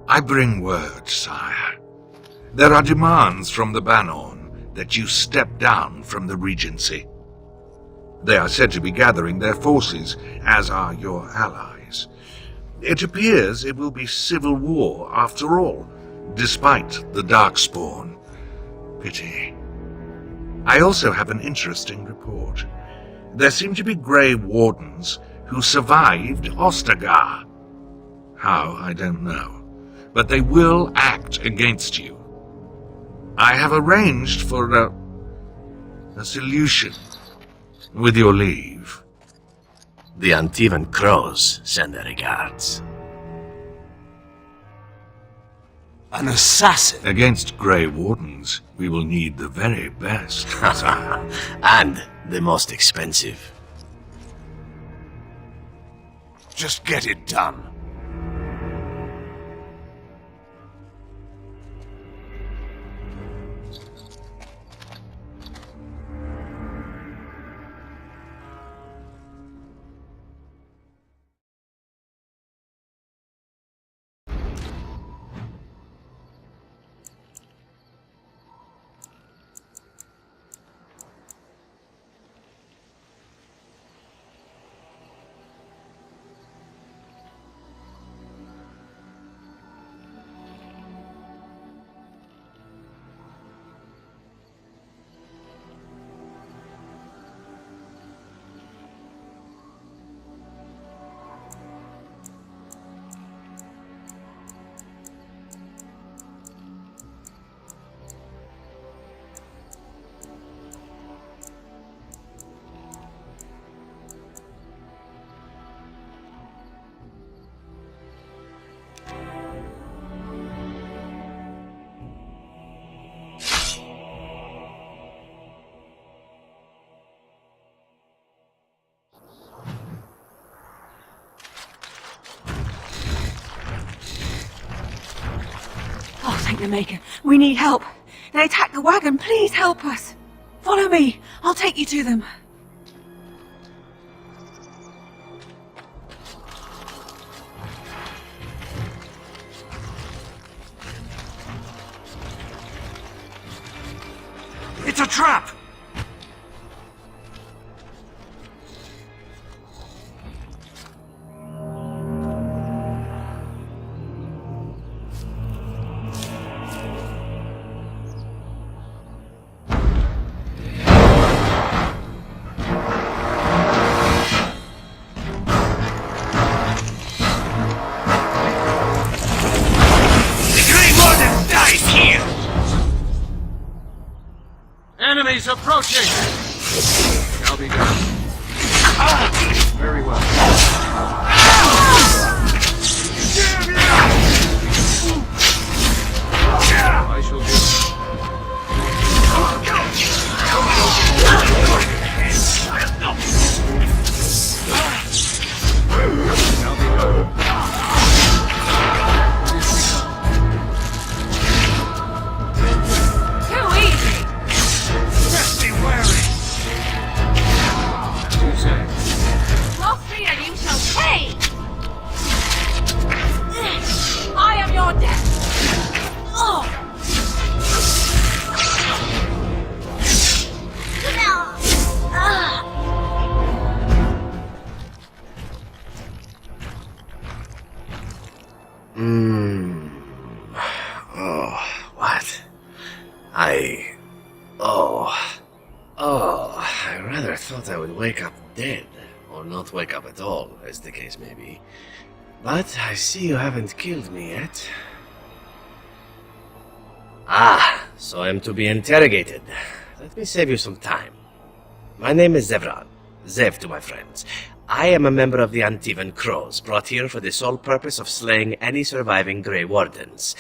I bring word, sire. There are demands from the Banorn that you step down from the Regency. They are said to be gathering their forces, as are your allies. It appears it will be civil war after all, despite the Darkspawn. Pity. I also have an interesting report. There seem to be Grey Wardens who survived Ostagar. How, I don't know, but they will act against you. I have arranged for a solution, with your leave. The Antivan Crows send their regards. An assassin? Against Grey Wardens, we will need the very best, sire. And the most expensive. Just get it done. Thank the Maker. We need help. They attacked the wagon. Please help us. Follow me. I'll take you to them. It's a trap! Enemies approaching! Shall be done. Very well. I shall do Shall be done. I rather thought I would wake up dead, or not wake up at all, as the case may be. But I see you haven't killed me yet. Ah, so I'm to be interrogated. Let me save you some time. My name is Zevran. Zev to my friends. I am a member of the Antivan Crows, brought here for the sole purpose of slaying any surviving Grey Wardens,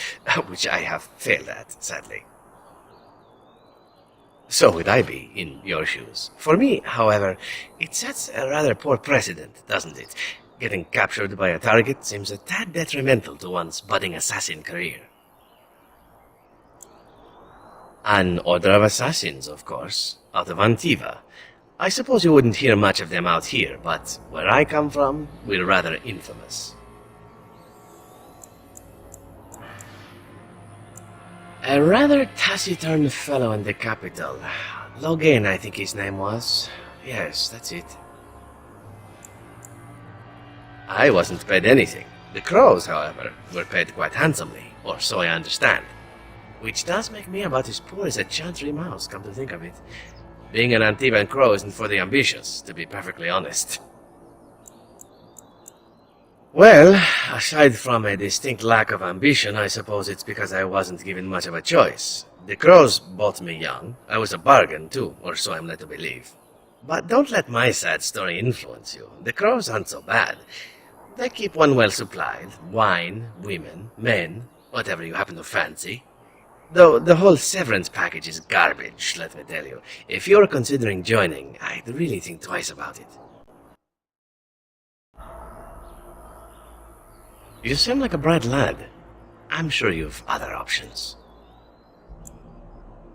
which I have failed at, sadly. So would I be in your shoes. For me, however, it sets a rather poor precedent, doesn't it? Getting captured by a target seems a tad detrimental to one's budding assassin career. An order of assassins, of course, out of Antiva. I suppose you wouldn't hear much of them out here, but where I come from, we're rather infamous. A rather taciturn fellow in the capital. Logan, I think his name was. Yes, that's it. I wasn't paid anything. The crows, however, were paid quite handsomely, or so I understand. Which does make me about as poor as a chantry mouse, come to think of it. Being an Antivan crow isn't for the ambitious, to be perfectly honest. Well, aside from a distinct lack of ambition, I suppose it's because I wasn't given much of a choice. The crows bought me young. I was a bargain, too, or so I'm led to believe. But don't let my sad story influence you. The crows aren't so bad. They keep one well supplied. Wine, women, men, whatever you happen to fancy. Though the whole severance package is garbage, let me tell you. If you're considering joining, I'd really think twice about it. You seem like a bright lad. I'm sure you've other options.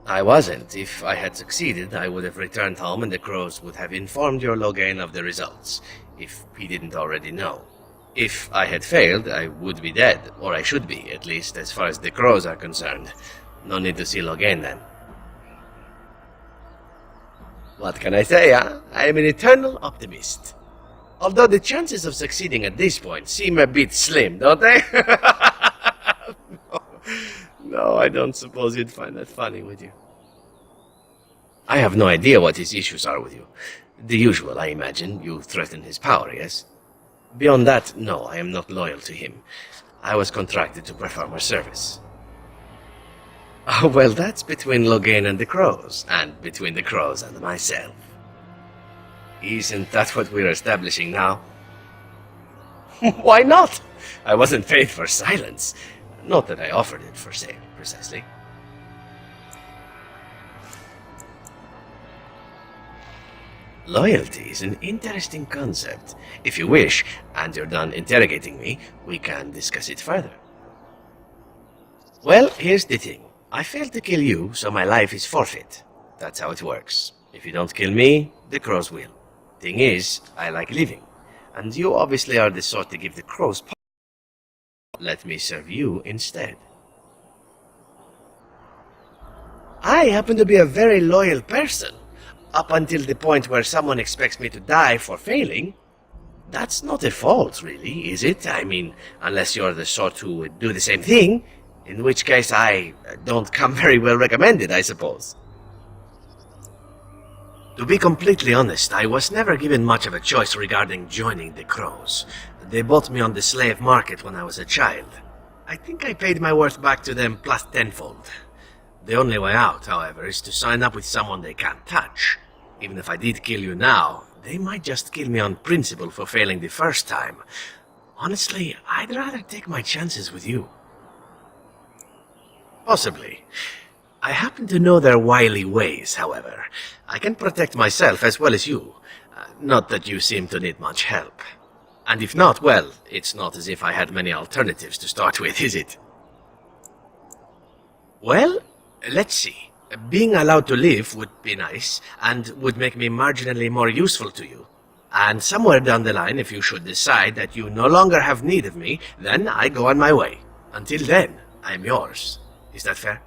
I wasn't. If I had succeeded, I would have returned home and the crows would have informed your Logain of the results, if he didn't already know. If I had failed, I would be dead, or I should be, at least as far as the crows are concerned. No need to see Logain then. What can I say, huh? I am an eternal optimist. Although the chances of succeeding at this point seem a bit slim, don't they? No, I don't suppose you'd find that funny, would you? I have no idea what his issues are with you. The usual, I imagine. You threaten his power, yes? Beyond that, no, I am not loyal to him. I was contracted to perform a service. Oh, well, that's between Logain and the crows, and between the crows and myself. Isn't that what we're establishing now? Why not? I wasn't paid for silence. Not that I offered it for sale, precisely. Loyalty is an interesting concept. If you wish, and you're done interrogating me, we can discuss it further. Well, here's the thing. I failed to kill you, so my life is forfeit. That's how it works. If you don't kill me, the crows will. Thing is, I like living. And you obviously are the sort to give the crows power. Let me serve you instead. I happen to be a very loyal person. Up until the point where someone expects me to die for failing. That's not a fault, really, is it? I mean, unless you're the sort who would do the same thing, in which case I don't come very well recommended, I suppose. To be completely honest, I was never given much of a choice regarding joining the crows. They bought me on the slave market when I was a child. I think I paid my worth back to them plus tenfold. The only way out, however, is to sign up with someone they can't touch. Even if I did kill you now, they might just kill me on principle for failing the first time. Honestly, I'd rather take my chances with you. Possibly. I happen to know their wily ways, however. I can protect myself as well as you. Not that you seem to need much help. And if not, well, it's not as if I had many alternatives to start with, is it? Well, let's see. Being allowed to live would be nice, and would make me marginally more useful to you. And somewhere down the line, if you should decide that you no longer have need of me, then I go on my way. Until then, I'm yours. Is that fair?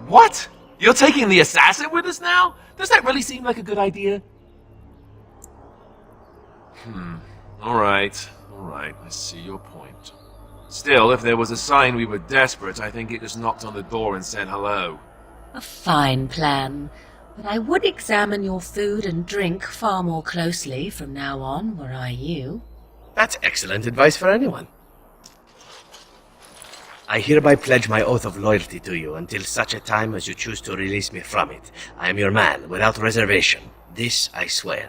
What? You're taking the assassin with us now? Does that really seem like a good idea? Alright, I see your point. Still, if there was a sign we were desperate, I think it just knocked on the door and said hello. A fine plan, but I would examine your food and drink far more closely from now on, were I you. That's excellent advice for anyone. I hereby pledge my oath of loyalty to you until such a time as you choose to release me from it. I am your man, without reservation. This I swear.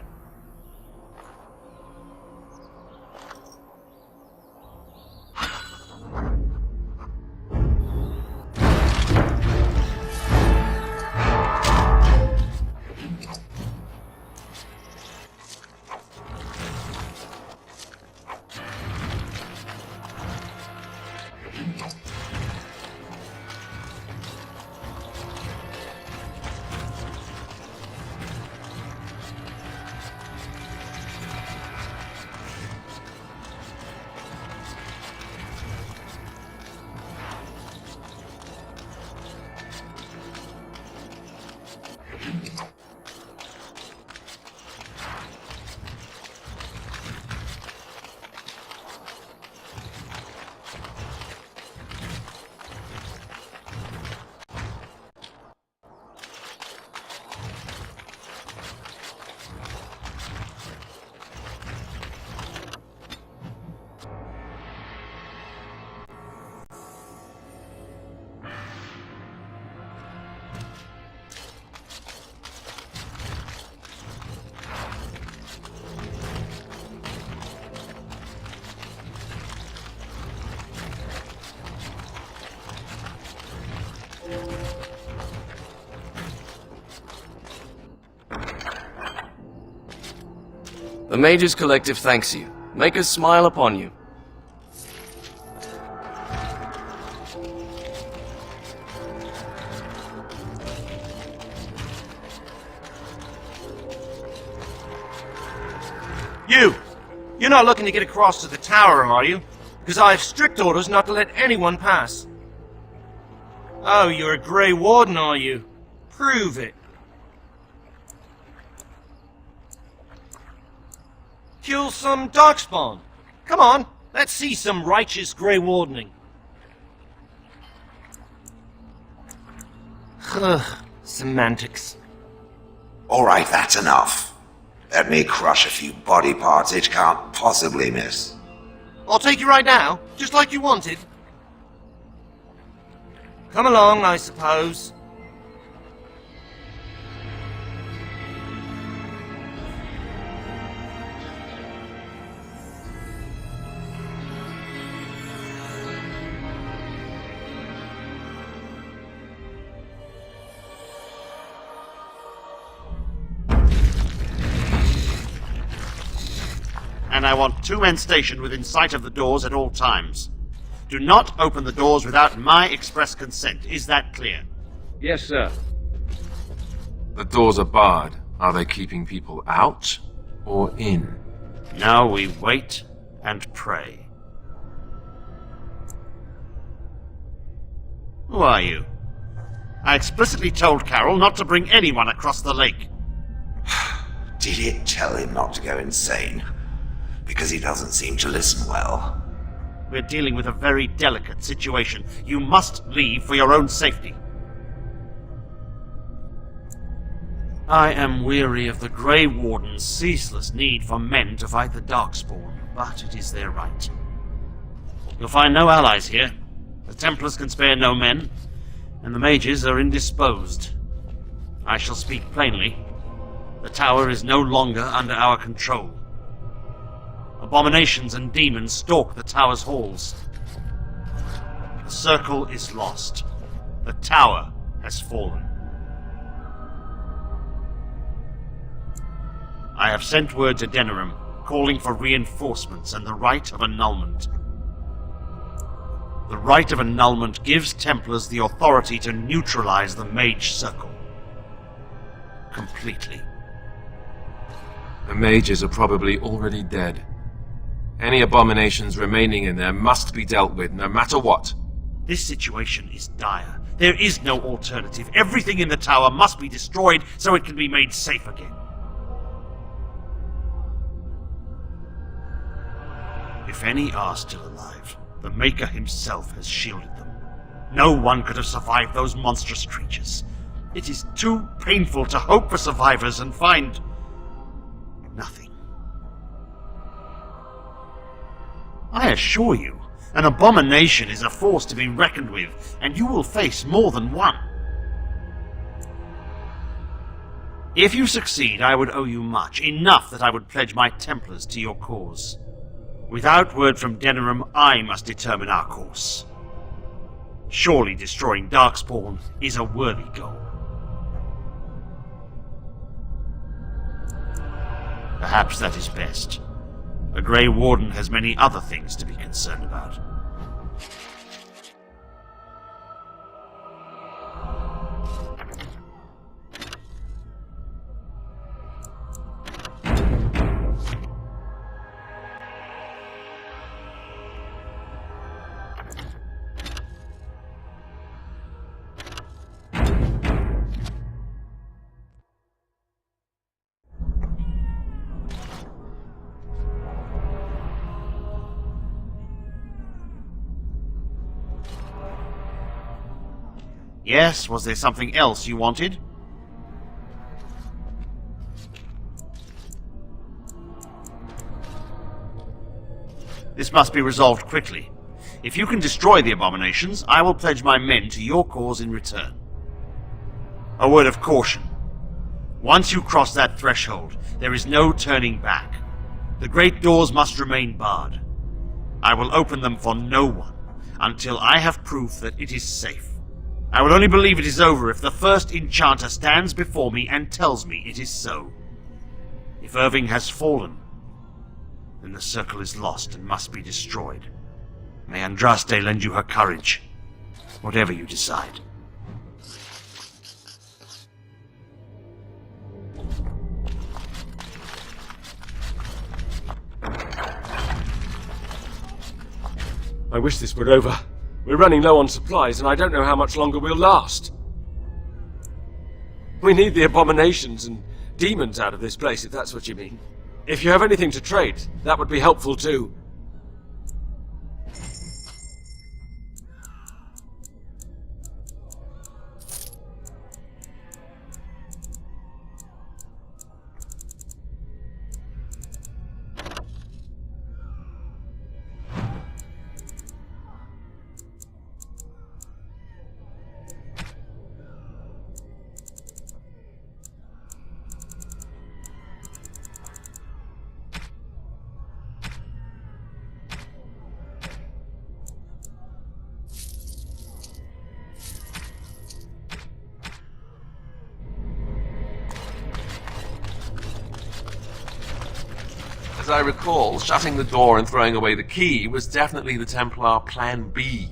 The Mages Collective thanks you. Make us smile upon you. You're not looking to get across to the tower, are you? Because I have strict orders not to let anyone pass. Oh, you're a Grey Warden, are you? Prove it. Kill some Darkspawn. Come on, let's see some righteous Grey Wardening. Semantics. Alright, that's enough. Let me crush a few body parts it can't possibly miss. I'll take you right now, just like you wanted. Come along, I suppose. And I want 2 men stationed within sight of the doors at all times. Do not open the doors without my express consent. Is that clear? Yes, sir. The doors are barred. Are they keeping people out or in? Now we wait and pray. Who are you? I explicitly told Carol not to bring anyone across the lake. Did it tell him not to go insane? Because he doesn't seem to listen well. We're dealing with a very delicate situation. You must leave for your own safety. I am weary of the Grey Warden's ceaseless need for men to fight the Darkspawn, but it is their right. You'll find no allies here. The Templars can spare no men, and the mages are indisposed. I shall speak plainly. The tower is no longer under our control. Abominations and demons stalk the tower's halls. The circle is lost. The tower has fallen. I have sent word to Denerim, calling for reinforcements and the right of annulment. The right of annulment gives Templars the authority to neutralize the Mage Circle. Completely. The mages are probably already dead. Any abominations remaining in there must be dealt with, no matter what. This situation is dire. There is no alternative. Everything in the tower must be destroyed so it can be made safe again. If any are still alive, the Maker himself has shielded them. No one could have survived those monstrous creatures. It is too painful to hope for survivors and find nothing. I assure you, an abomination is a force to be reckoned with, and you will face more than one. If you succeed, I would owe you much, enough that I would pledge my Templars to your cause. Without word from Denerim, I must determine our course. Surely destroying Darkspawn is a worthy goal. Perhaps that is best. The Grey Warden has many other things to be concerned about. Yes, was there something else you wanted? This must be resolved quickly. If you can destroy the abominations, I will pledge my men to your cause in return. A word of caution. Once you cross that threshold, there is no turning back. The great doors must remain barred. I will open them for no one until I have proof that it is safe. I will only believe it is over if the first enchanter stands before me and tells me it is so. If Irving has fallen, then the circle is lost and must be destroyed. May Andraste lend you her courage, whatever you decide. I wish this were over. We're running low on supplies, and I don't know how much longer we'll last. We need the abominations and demons out of this place, if that's what you mean. If you have anything to trade, that would be helpful too. As I recall, shutting the door and throwing away the key was definitely the Templar Plan B.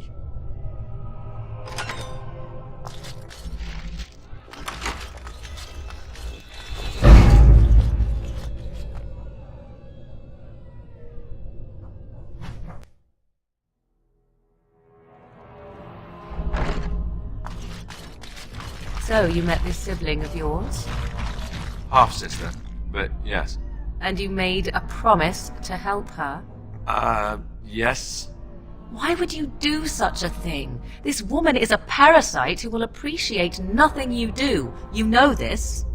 So, you met this sibling of yours? Half-sister, but yes. And you made a promise to help her? Yes. Why would you do such a thing? This woman is a parasite who will appreciate nothing you do. You know this.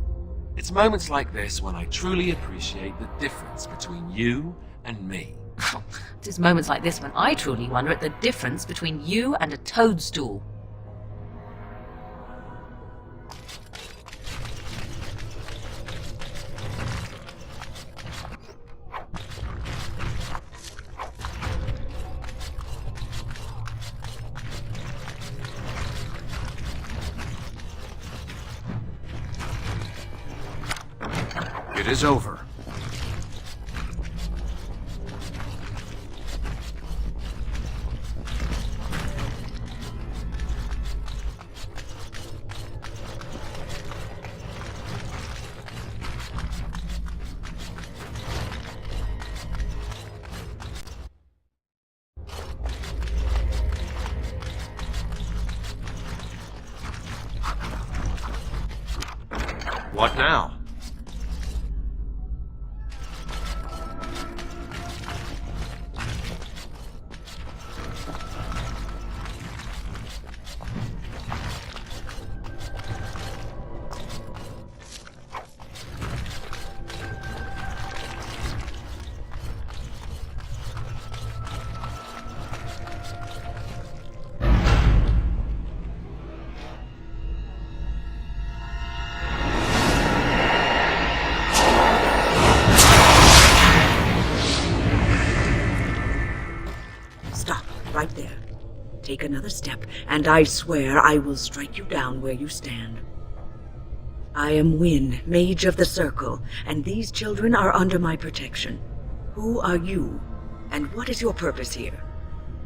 It's moments like this when I truly appreciate the difference between you and me. It is moments like this when I truly wonder at the difference between you and a toadstool. It is over. What now? Right there. Take another step, and I swear I will strike you down where you stand. I am Wynne, Mage of the Circle, and these children are under my protection. Who are you, and what is your purpose here?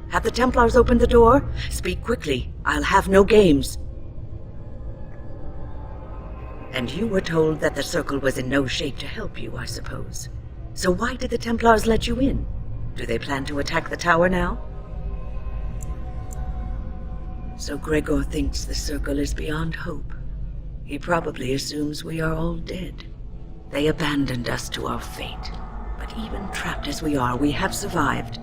Have the Templars opened the door? Speak quickly. I'll have no games. And you were told that the Circle was in no shape to help you, I suppose. So why did the Templars let you in? Do they plan to attack the tower now? So Gregor thinks the Circle is beyond hope. He probably assumes we are all dead. They abandoned us to our fate. But even trapped as we are, we have survived.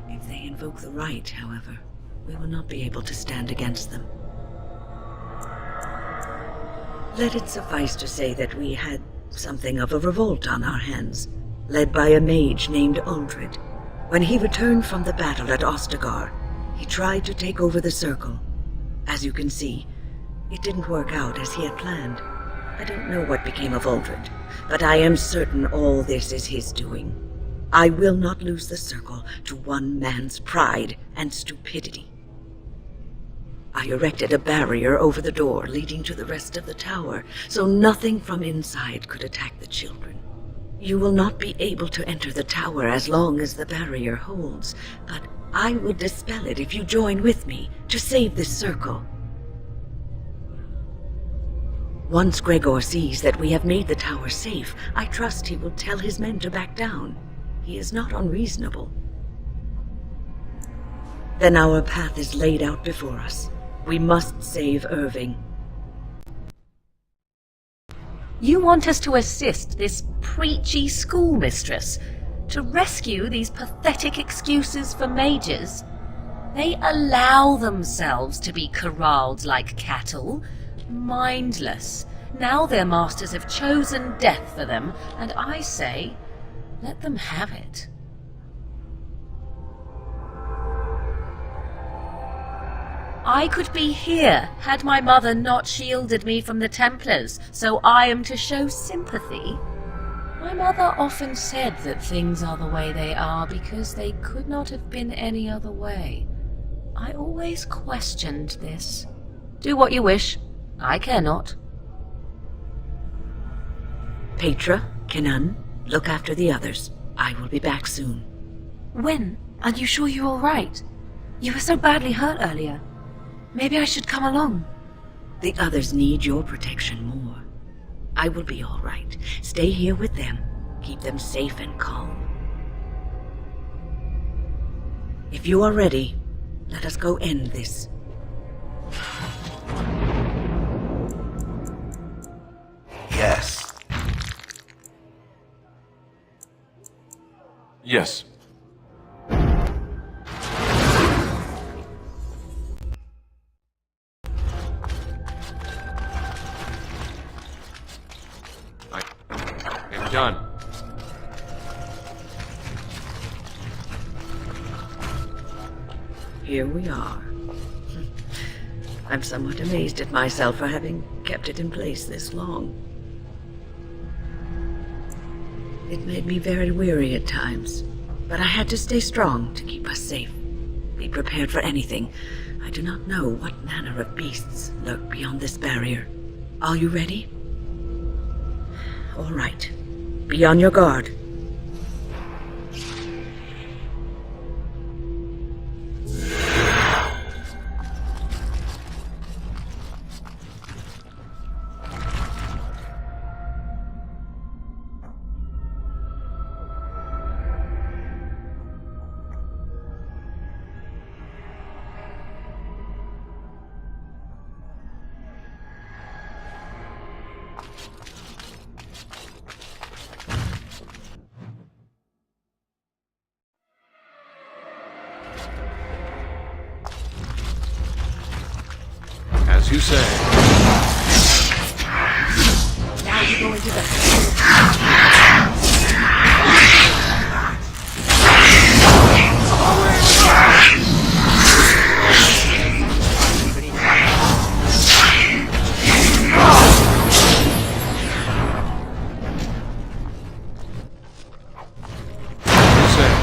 If they invoke the right, however, we will not be able to stand against them. Let it suffice to say that we had something of a revolt on our hands, led by a mage named Uldred. When he returned from the battle at Ostagar, he tried to take over the Circle. As you can see, it didn't work out as he had planned. I don't know what became of Uldred, but I am certain all this is his doing. I will not lose the Circle to one man's pride and stupidity. I erected a barrier over the door leading to the rest of the tower, so nothing from inside could attack the children. You will not be able to enter the tower as long as the barrier holds, but I will dispel it if you join with me to save this circle. Once Gregor sees that we have made the tower safe, I trust he will tell his men to back down. He is not unreasonable. Then our path is laid out before us. We must save Irving. You want us to assist this preachy schoolmistress to rescue these pathetic excuses for mages? They allow themselves to be corralled like cattle, mindless. Now their masters have chosen death for them, and I say, let them have it. I could be here had my mother not shielded me from the Templars, so I am to show sympathy. My mother often said that things are the way they are because they could not have been any other way. I always questioned this. Do what you wish. I care not. Petra, Kenan, look after the others. I will be back soon. When? Are you sure you're all right? You were so badly hurt earlier. Maybe I should come along. The others need your protection more. I will be all right. Stay here with them. Keep them safe and calm. If you are ready, let us go end this. Yes. Yes. I am done. Here we are. I'm somewhat amazed at myself for having kept it in place this long. It made me very weary at times, but I had to stay strong to keep us safe. Be prepared for anything. I do not know what manner of beasts lurk beyond this barrier. Are you ready? All right. Be on your guard. As you say. Now you go into the... You say.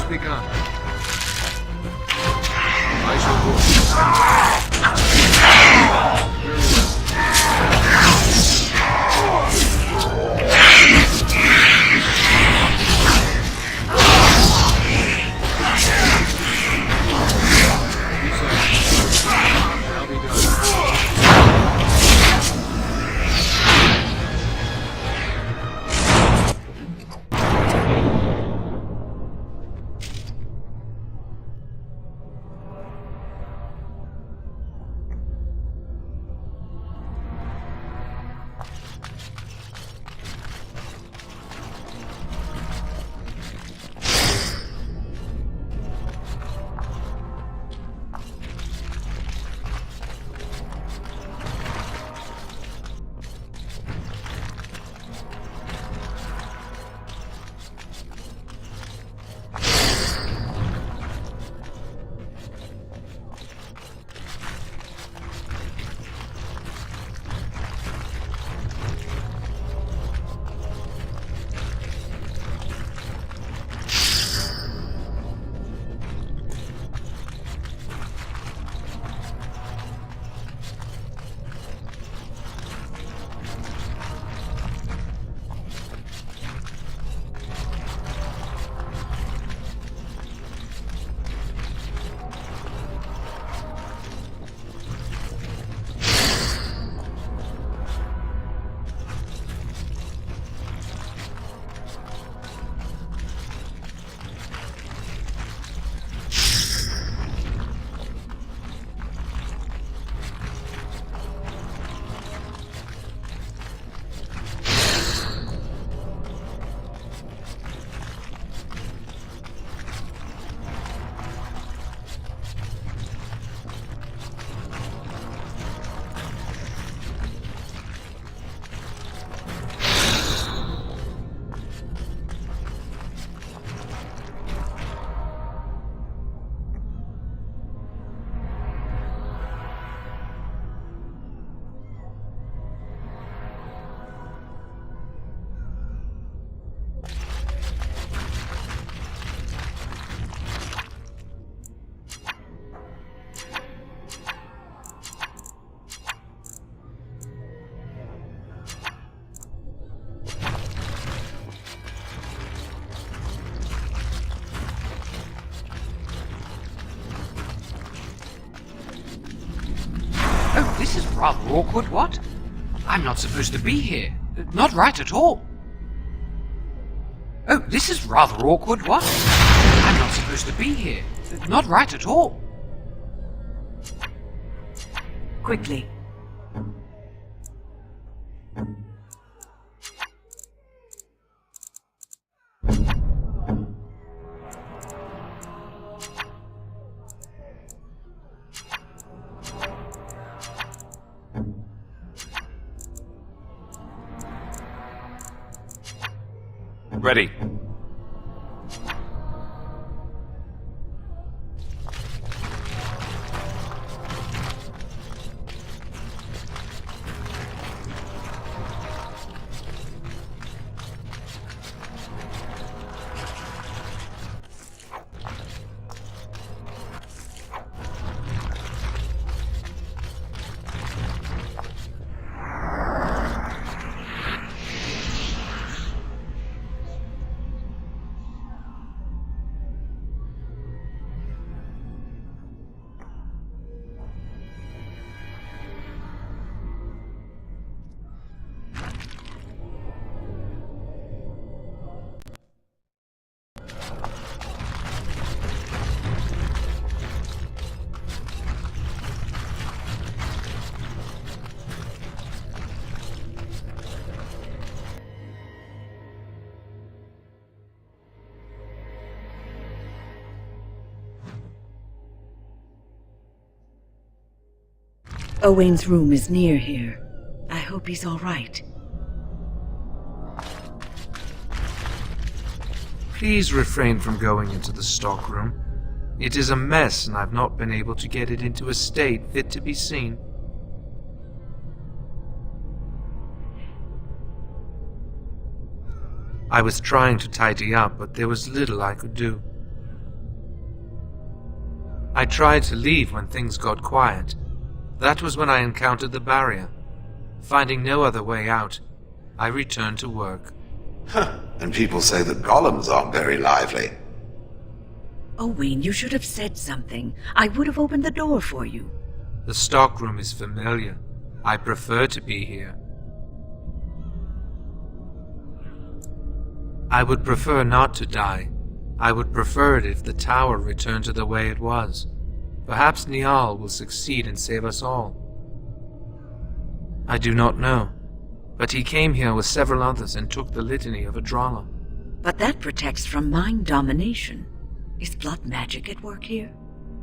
begun. I shall go. Shall be done. Oh, this is rather awkward, what? I'm not supposed to be here. Not right at all. Oh, this is rather awkward, what? I'm not supposed to be here. Not right at all. Quickly. Ready. Owain's room is near here. I hope he's all right. Please refrain from going into the stockroom. It is a mess, and I've not been able to get it into a state fit to be seen. I was trying to tidy up, but there was little I could do. I tried to leave when things got quiet. That was when I encountered the barrier. Finding no other way out, I returned to work. And people say that golems aren't very lively. Owain, you should have said something. I would have opened the door for you. The stockroom is familiar. I prefer to be here. I would prefer not to die. I would prefer it if the tower returned to the way it was. Perhaps Niall will succeed and save us all. I do not know, but he came here with several others and took the litany of Adralla. But that protects from mind domination. Is blood magic at work here?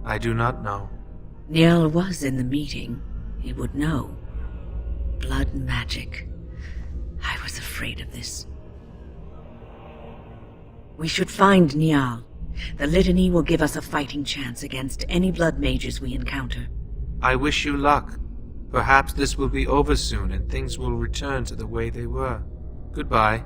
I do not know. Niall was in the meeting. He would know. Blood magic. I was afraid of this. We should find Niall. The litany will give us a fighting chance against any blood mages we encounter. I wish you luck. Perhaps this will be over soon and things will return to the way they were. Goodbye.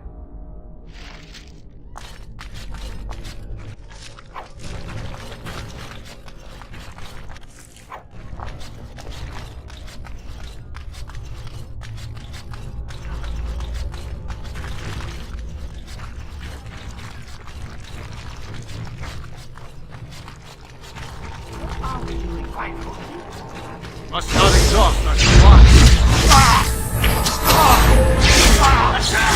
Must not exhaust our supply. I shall do.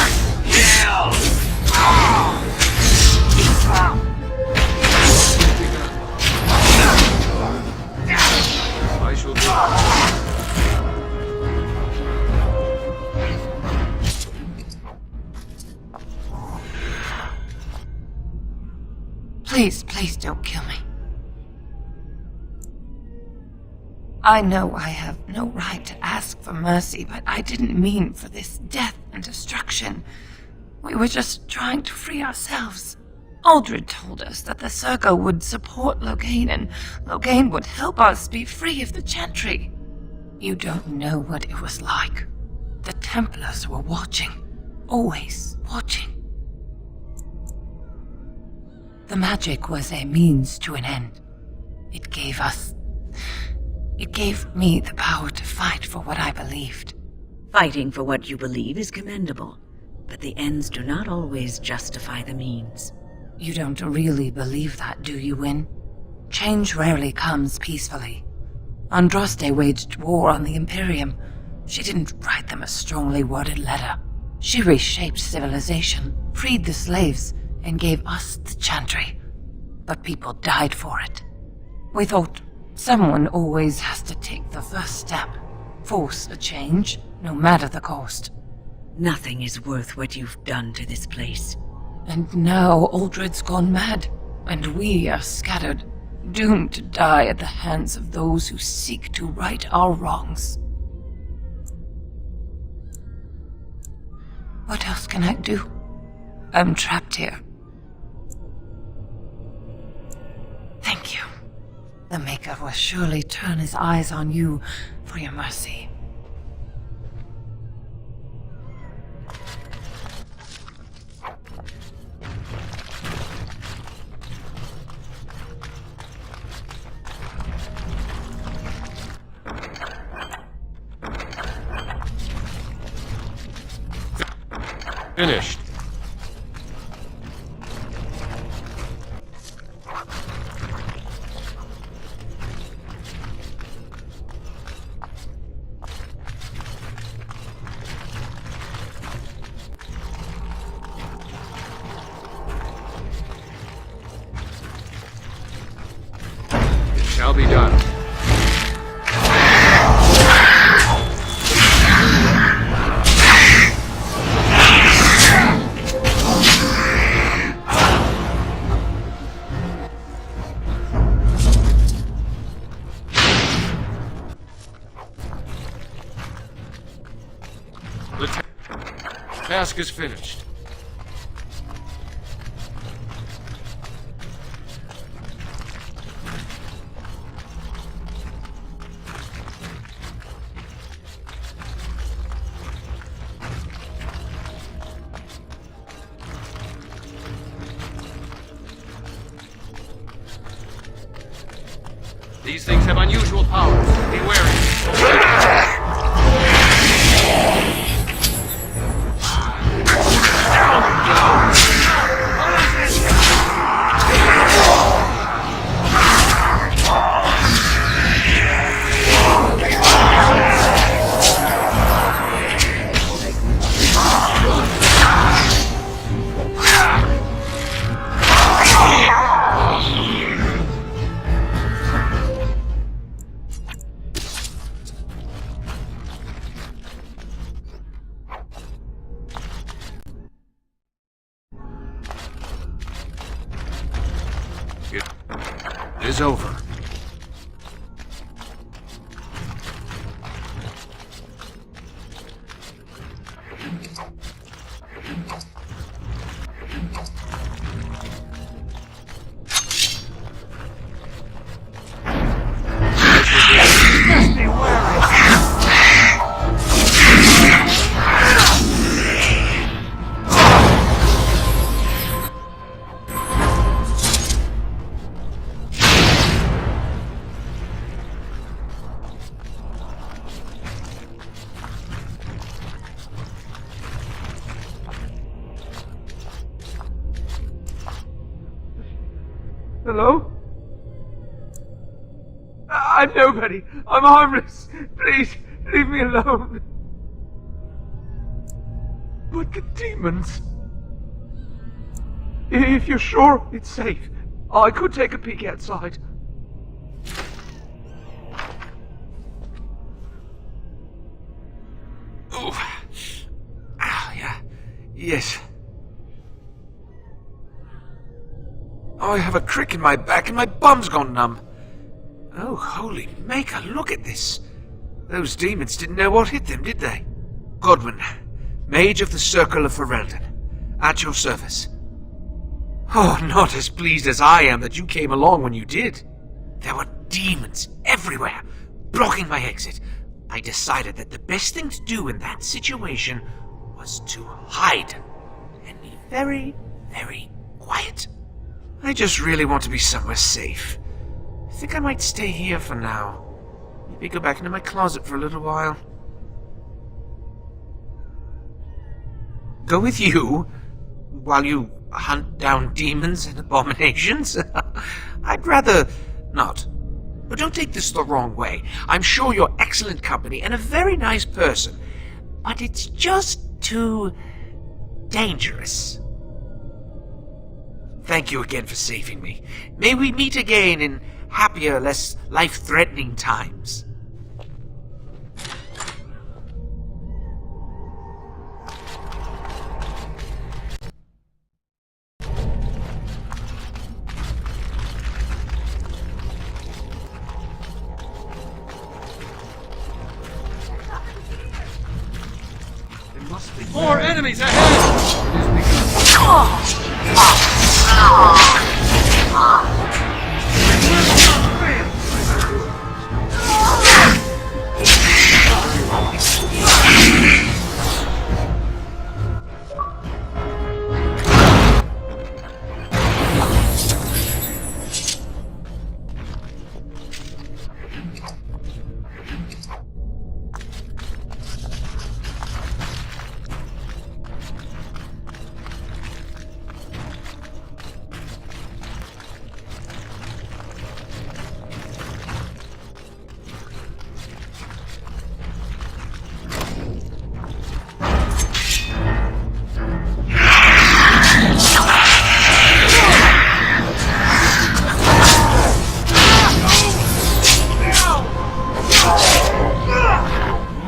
Please don't kill me. I know I have no right to ask for mercy, but I didn't mean for this death and destruction. We were just trying to free ourselves. Aldred told us that the Circle would support Loghain, and Loghain would help us be free of the Chantry. You don't know what it was like. The Templars were watching. Always watching. The magic was a means to an end. It gave me the power to fight for what I believed. Fighting for what you believe is commendable, but the ends do not always justify the means. You don't really believe that, do you, Wyn? Change rarely comes peacefully. Andraste waged war on the Imperium. She didn't write them a strongly worded letter. She reshaped civilization, freed the slaves, and gave us the Chantry. But people died for it. We thought someone always has to take the first step, force a change, no matter the cost. Nothing is worth what you've done to this place. And now Aldred's gone mad, and we are scattered, doomed to die at the hands of those who seek to right our wrongs. What else can I do? I'm trapped here. Thank you. The Maker will surely turn his eyes on you for your mercy. Finished. It shall be done. The task is finished. These things have unusual powers. Be wary. It is over. Hello? I'm nobody. I'm harmless. Please, leave me alone. But the demons... If you're sure it's safe, I could take a peek outside. Oh. Yeah. Yes. Oh, I have a crick in my back and my bum's gone numb. Oh, holy maker, look at this. Those demons didn't know what hit them, did they? Godwin, Mage of the Circle of Ferelden, at your service. Oh, not as pleased as I am that you came along when you did. There were demons everywhere, blocking my exit. I decided that the best thing to do in that situation was to hide and be very, very quiet. I just really want to be somewhere safe. I think I might stay here for now. Maybe go back into my closet for a little while. Go with you? While you hunt down demons and abominations? I'd rather not. But don't take this the wrong way. I'm sure you're excellent company and a very nice person. But it's just too dangerous. Thank you again for saving me. May we meet again in happier, less life-threatening times. There must be more enemies ahead!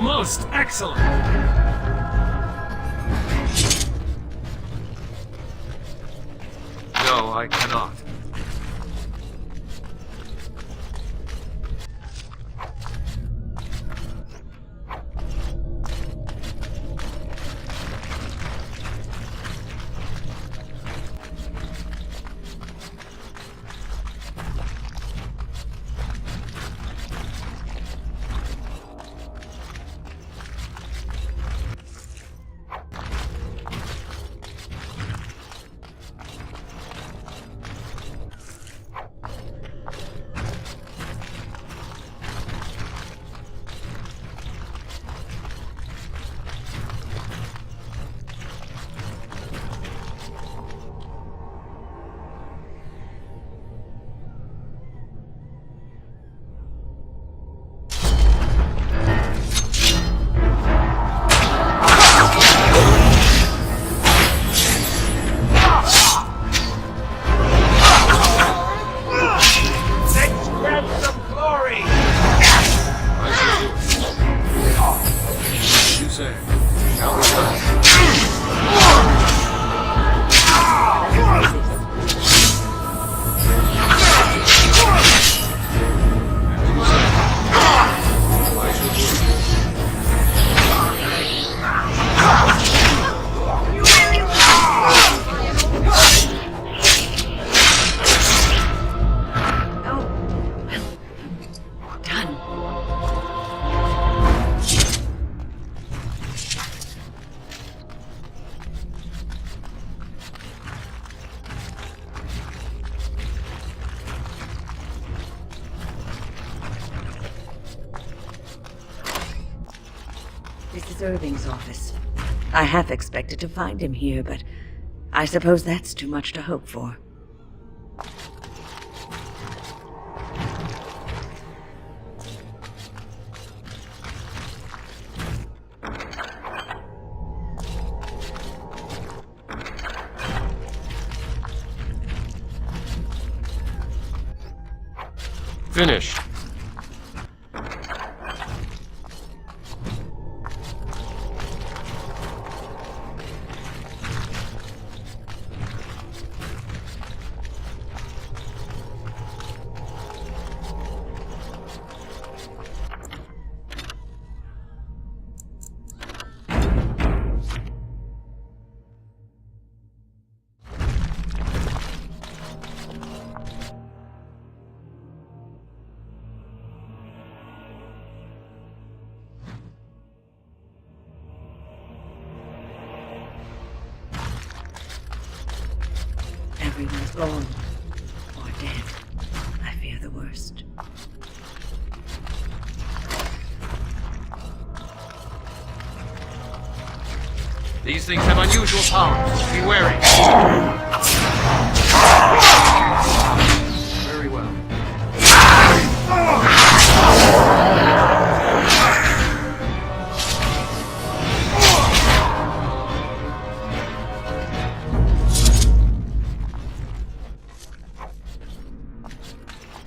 Most excellent! No, I cannot. Prince Irving's office. I half expected to find him here, but I suppose that's too much to hope for. Finish. Everyone's gone. Or dead. I fear the worst. These things have unusual powers. Be wary. Very well.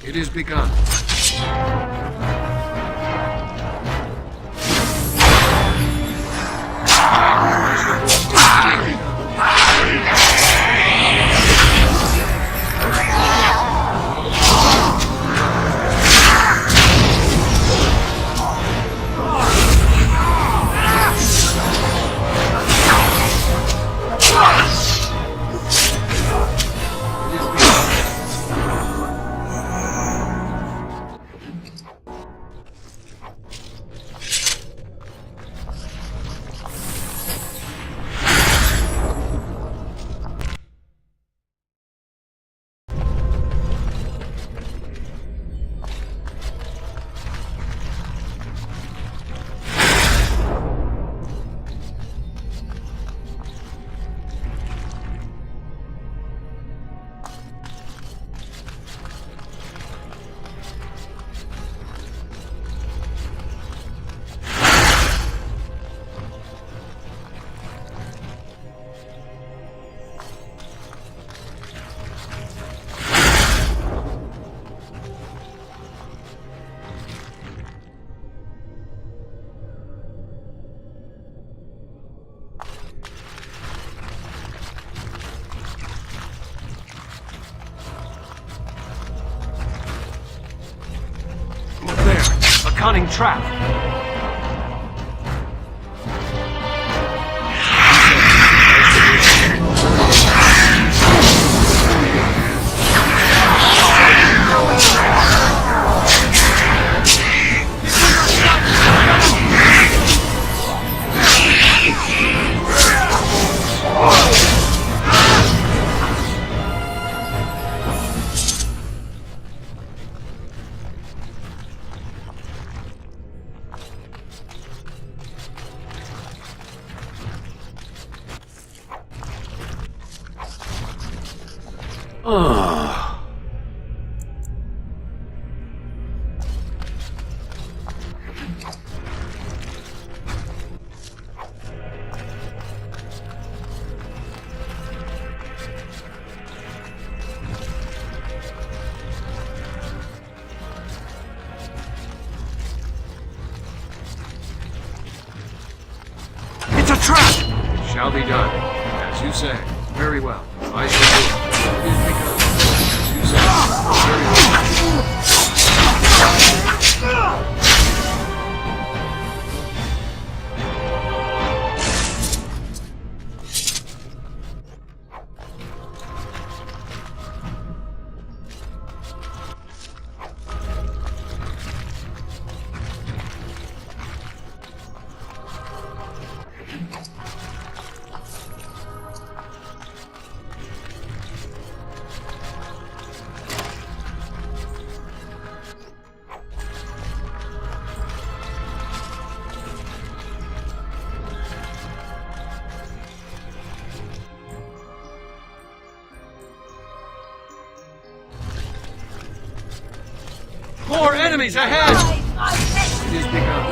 It is begun. Cunning trap. It's a trap! It shall be done. As you say. Very well. I shall do it. It is begun. As you say. Very well. More enemies ahead! It is begun.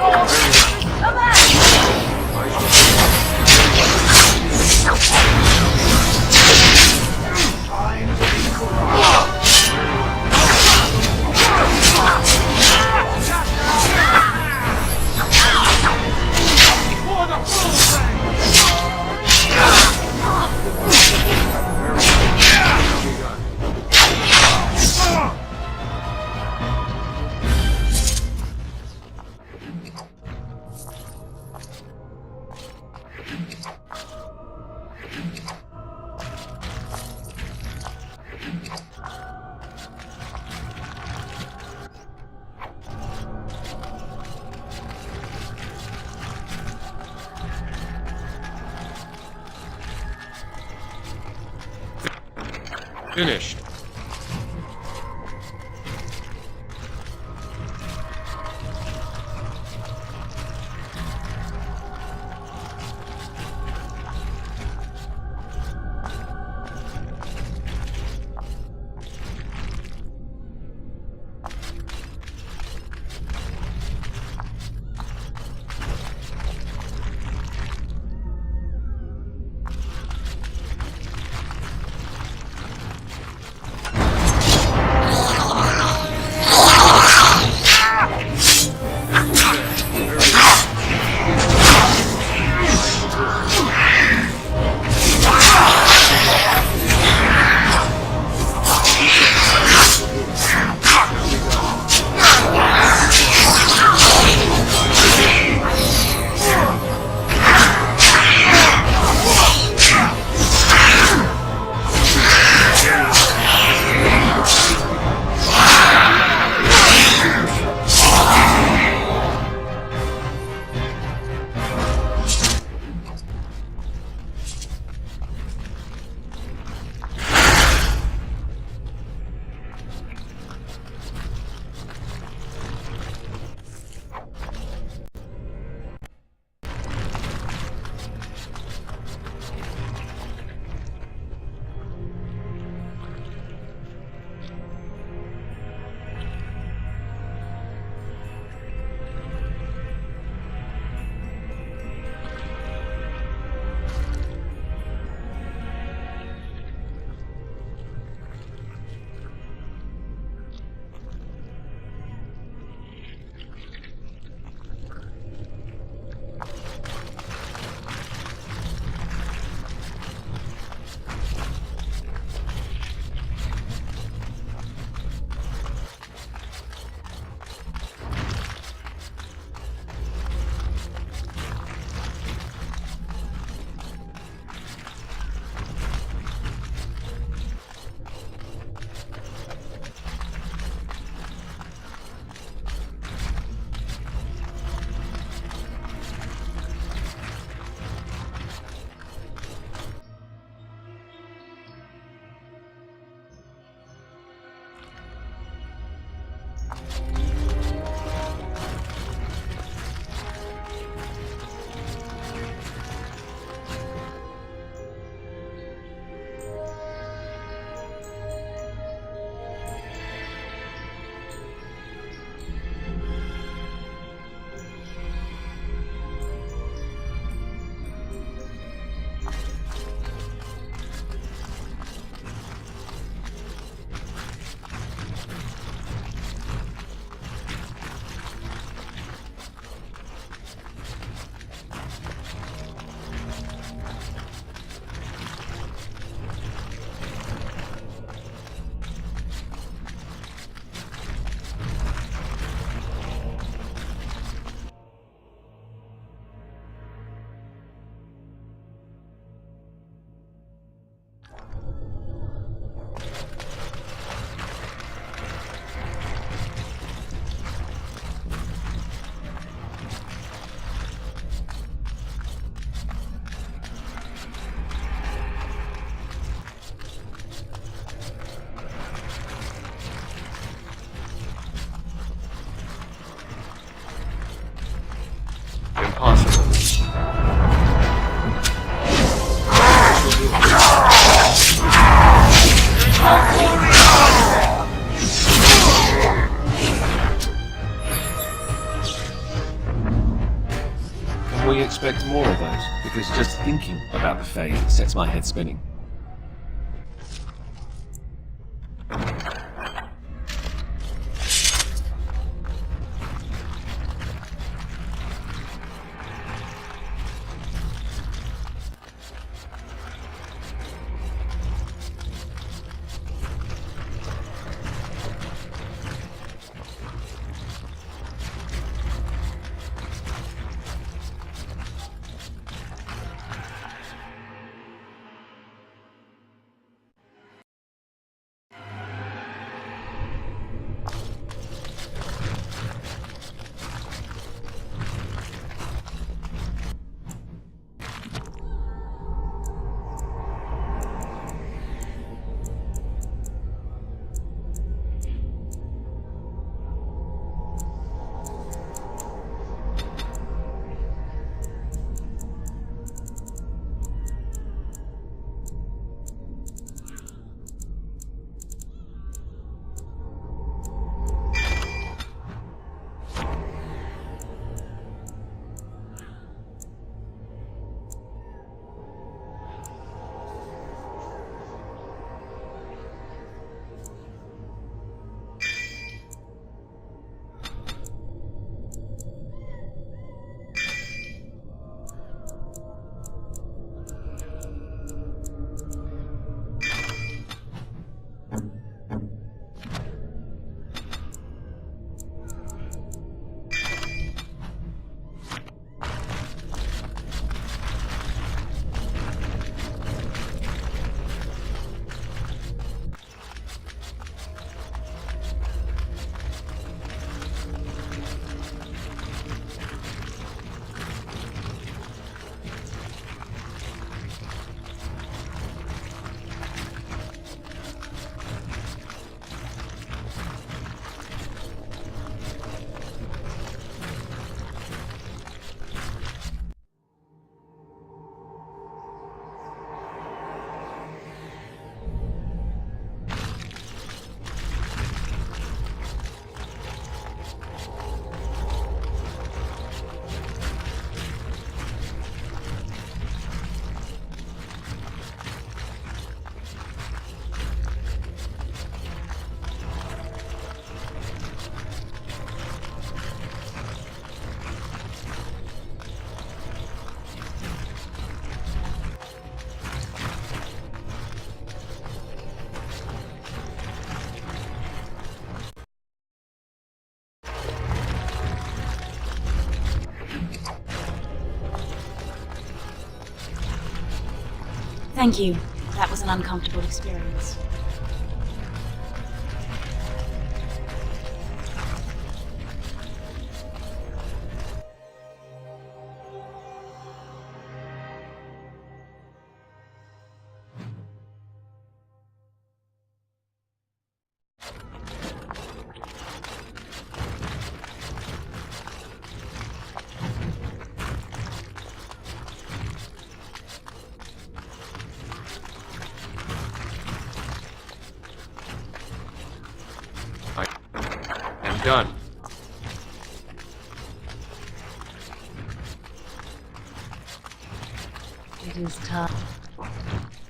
Finished. because just thinking about the Fae sets my head spinning. Thank you. That was an uncomfortable experience. Done. It is time.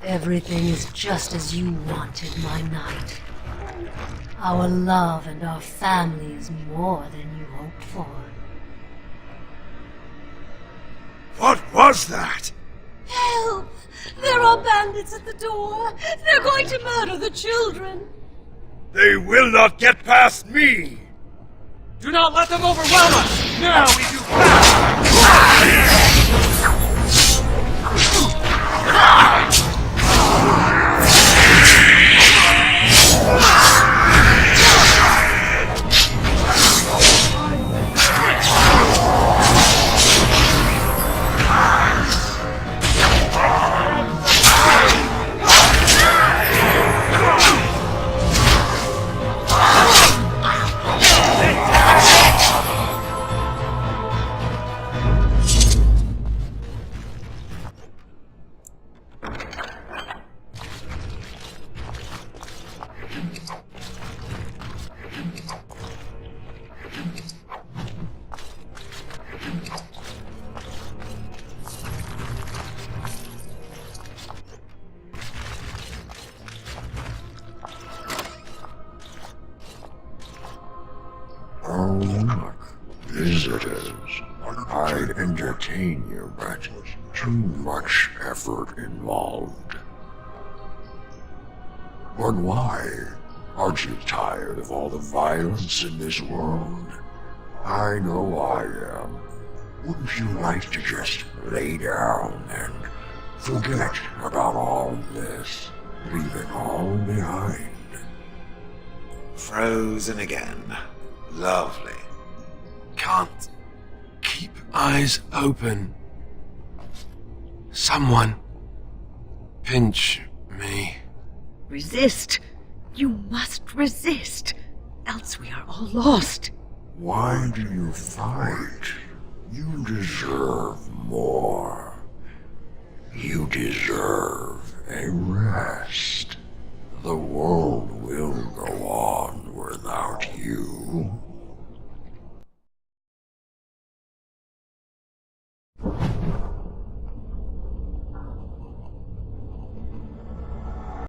Everything is just as you wanted, my knight. Our love and our family is more than you hoped for. What was that? Help! There are bandits at the door! They're going to murder the children! They will not get past me! Do not let them overwhelm us! Now we do battle! entertain you, but too much effort involved. But why? Aren't you tired of all the violence in this world? I know I am. Wouldn't you like to just lay down and forget about all this, leave it all behind? Frozen again. Lovely. Can't keep eyes open. Someone pinch me. Resist. You must resist, else we are all lost. Why do you fight? You deserve more. You deserve a rest. The world